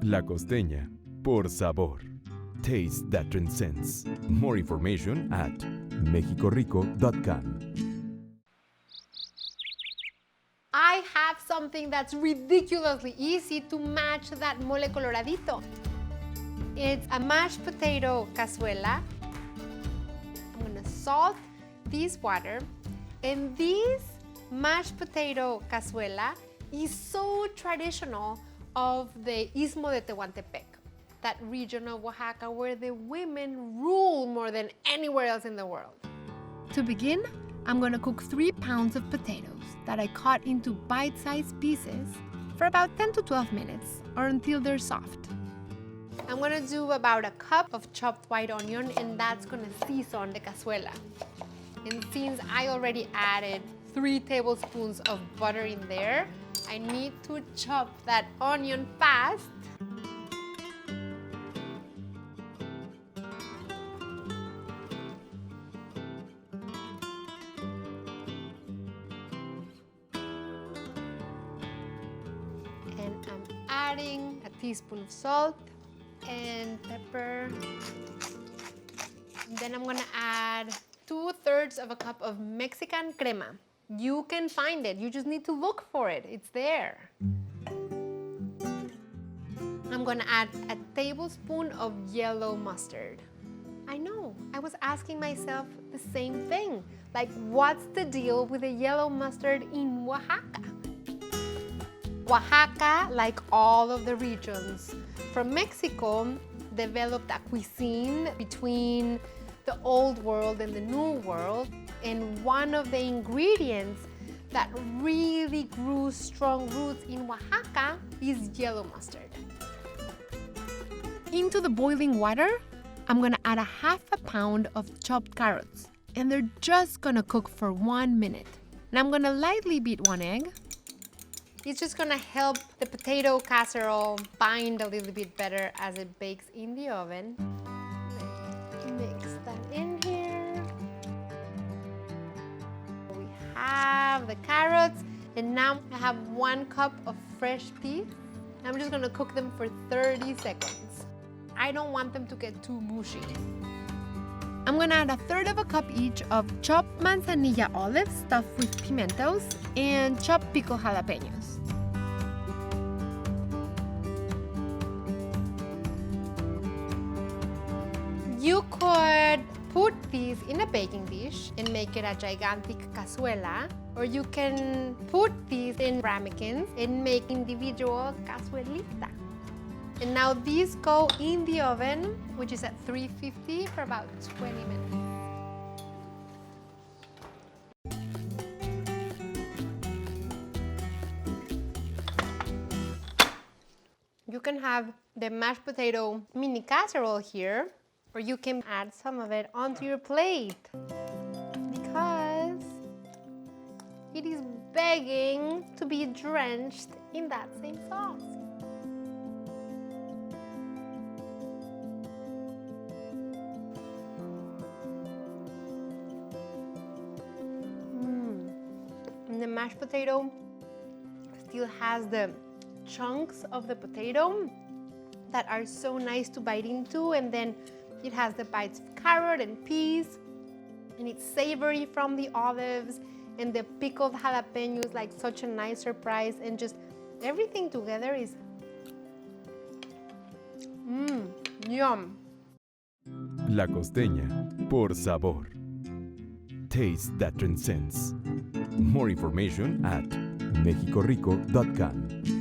La Costeña, por sabor. Taste that transcends. More information at mexicorico.com. I have something that's ridiculously easy to match that mole coloradito. It's a mashed potato cazuela. I'm gonna salt this water, and this mashed potato cazuela is so traditional of the Istmo de Tehuantepec, that region of Oaxaca where the women rule more than anywhere else in the world. To begin, I'm gonna cook 3 pounds of potatoes that I cut into bite-sized pieces for about 10 to 12 minutes or until they're soft. I'm gonna do about a cup of chopped white onion, and that's gonna season the cazuela. And since I already added 3 tablespoons of butter in there, I need to chop that onion fast. And I'm adding a teaspoon of salt and pepper. And then I'm gonna add 2/3 of a cup of Mexican crema. You can find it, you just need to look for it, it's there. I'm gonna add a tablespoon of yellow mustard. I know, I was asking myself the same thing. Like, what's the deal with the yellow mustard in Oaxaca? Oaxaca, like all of the regions from Mexico, developed a cuisine between the old world and the new world. And one of the ingredients that really grew strong roots in Oaxaca is yellow mustard. Into the boiling water, I'm gonna add a 1/2 pound of chopped carrots, and they're just gonna cook for 1 minute. And I'm gonna lightly beat 1 egg. It's just gonna help the potato casserole bind a little bit better as it bakes in the oven. Mix that in here. We have the carrots, and now I have 1 cup of fresh peas. I'm just gonna cook them for 30 seconds. I don't want them to get too mushy. I'm gonna add 1/3 of a cup each of chopped manzanilla olives stuffed with pimentos and chopped pickled jalapenos. You could put these in a baking dish and make it a gigantic cazuela, or you can put these in ramekins and make individual cazuelita. And now these go in the oven, which is at 350 for about 20 minutes. You can have the mashed potato mini casserole here, or you can add some of it onto your plate because it is begging to be drenched in that same sauce. And the mashed potato still has the chunks of the potato that are so nice to bite into, and then it has the bites of carrot and peas, and it's savory from the olives, and the pickled jalapenos, like such a nice surprise, and just everything together is yum. La Costeña, por sabor. Taste that transcends. More information at mexicorico.com.